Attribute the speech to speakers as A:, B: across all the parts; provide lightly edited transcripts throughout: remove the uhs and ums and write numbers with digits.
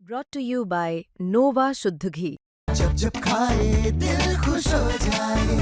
A: Brought to you by Nova शुद्ध घी।
B: जब जब खाए दिल खुश हो जाए,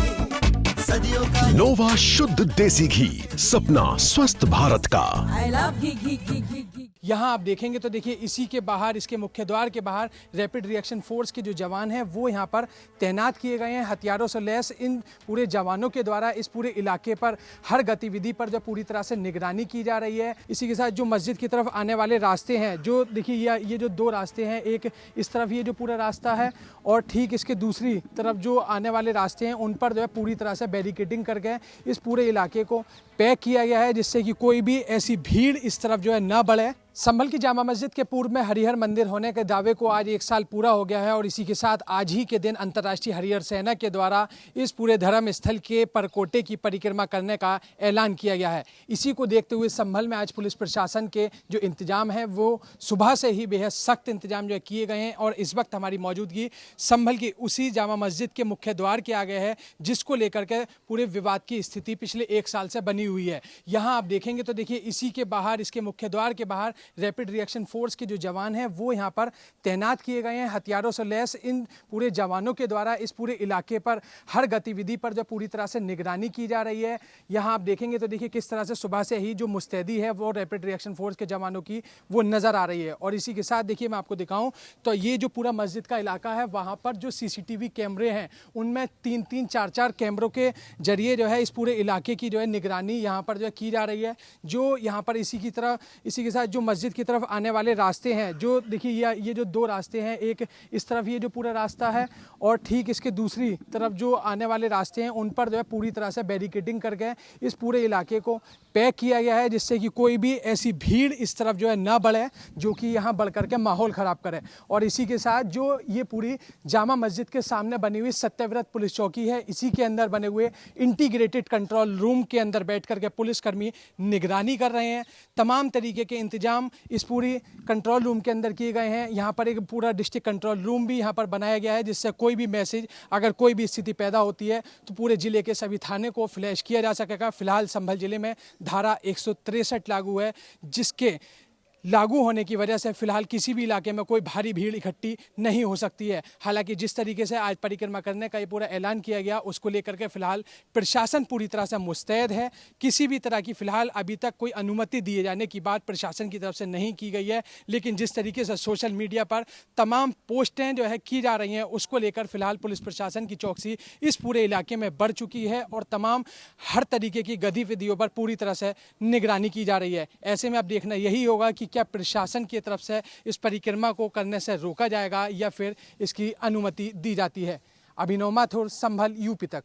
B: सदियों का
C: नोवा शुद्ध देसी घी, सपना स्वस्थ भारत का।
D: I love घी। यहाँ आप देखेंगे तो देखिए इसी के बाहर, इसके मुख्य द्वार के बाहर रैपिड रिएक्शन फोर्स के जो जवान हैं वो यहाँ पर तैनात किए गए हैं। हथियारों से लैस इन पूरे जवानों के द्वारा इस पूरे इलाके पर हर गतिविधि पर जो पूरी तरह से निगरानी की जा रही है। इसी के साथ जो मस्जिद की तरफ आने वाले रास्ते हैं, जो देखिए ये जो दो रास्ते हैं, एक इस तरफ ये जो पूरा रास्ता है और ठीक इसके दूसरी तरफ जो आने वाले रास्ते हैं उन पर जो है पूरी तरह से बैरिकेडिंग करके इस पूरे इलाके को पैक किया गया है, जिससे कि कोई भी ऐसी भीड़ इस तरफ जो है ना बढ़े। संभल की जामा मस्जिद के पूर्व में हरिहर मंदिर होने के दावे को आज 1 साल पूरा हो गया है और इसी के साथ आज ही के दिन अंतर्राष्ट्रीय हरिहर सेना के द्वारा इस पूरे धर्म स्थल के परकोटे की परिक्रमा करने का ऐलान किया गया है। इसी को देखते हुए संभल में आज पुलिस प्रशासन के जो इंतजाम है वो सुबह से ही बेहद सख्त इंतजाम जो है किए गए हैं और इस वक्त हमारी मौजूदगी संभल की उसी जामा मस्जिद के मुख्य द्वार के आगे है, जिसको लेकर के पूरे विवाद की स्थिति पिछले 1 साल से बनी हुई है। यहाँ आप देखेंगे तो देखिए इसी के बाहर, इसके मुख्य द्वार के बाहर रैपिड रिएक्शन फोर्स के जो जवान हैं वो यहाँ पर तैनात किए गए हैं। हथियारों से लैस इन पूरे जवानों के द्वारा इस पूरे इलाके पर हर गतिविधि पर जो पूरी तरह से निगरानी की जा रही है। यहाँ आप देखेंगे तो देखिए किस तरह से सुबह से ही जो मुस्तैदी है वो रैपिड रिएक्शन फोर्स के जवानों की वो नज़र आ रही है। और इसी के साथ देखिए मैं आपको दिखाऊँ तो ये जो पूरा मस्जिद का इलाका है वहाँ पर जो CCTV कैमरे हैं उनमें 3-3, 4-4 कैमरों के जरिए जो है इस पूरे इलाके की जो है निगरानी यहाँ पर जो है की जा रही है। जो यहाँ पर इसी के साथ जो मस्जिद की तरफ आने वाले रास्ते हैं, जो देखिए ये जो दो रास्ते हैं, एक इस तरफ ये जो पूरा रास्ता है और ठीक इसके दूसरी तरफ जो आने वाले रास्ते हैं उन पर जो है पूरी तरह से बैरिकेडिंग करके इस पूरे इलाके को पैक किया गया है, जिससे कि कोई भी ऐसी भीड़ इस तरफ जो है ना बढ़े जो कि यहाँ बढ़ करके माहौल ख़राब करे। और इसी के साथ जो ये पूरी जामा मस्जिद के सामने बनी हुई सत्यव्रत पुलिस चौकी है, इसी के अंदर बने हुए इंटीग्रेटेड कंट्रोल रूम के अंदर बैठ करके पुलिसकर्मी निगरानी कर रहे हैं। तमाम तरीके के इंतजाम इस पूरी कंट्रोल रूम के अंदर किए गए हैं। यहाँ पर एक पूरा डिस्ट्रिक्ट कंट्रोल रूम भी यहाँ पर बनाया गया है, जिससे कोई भी मैसेज, अगर कोई भी स्थिति पैदा होती है तो पूरे ज़िले के सभी थाने को फ्लैश किया जा सकेगा। फिलहाल संभल ज़िले में धारा 163 लागू है, जिसके लागू होने की वजह से फिलहाल किसी भी इलाके में कोई भारी भीड़ इकट्ठी नहीं हो सकती है। हालांकि जिस तरीके से आज परिक्रमा करने का ये पूरा ऐलान किया गया उसको लेकर के फिलहाल प्रशासन पूरी तरह से मुस्तैद है। किसी भी तरह की फिलहाल अभी तक कोई अनुमति दिए जाने की बात प्रशासन की तरफ से नहीं की गई है, लेकिन जिस तरीके से सोशल मीडिया पर तमाम पोस्टें जो है की जा रही हैं उसको लेकर फिलहाल पुलिस प्रशासन की चौकसी इस पूरे इलाके में बढ़ चुकी है और तमाम हर तरीके की गतिविधियों पर पूरी तरह से निगरानी की जा रही है। ऐसे में अब देखना यही होगा कि क्या प्रशासन की तरफ से इस परिक्रमा को करने से रोका जाएगा या फिर इसकी अनुमति दी जाती है। अभिनव माथुर, संभल, यूपी तक।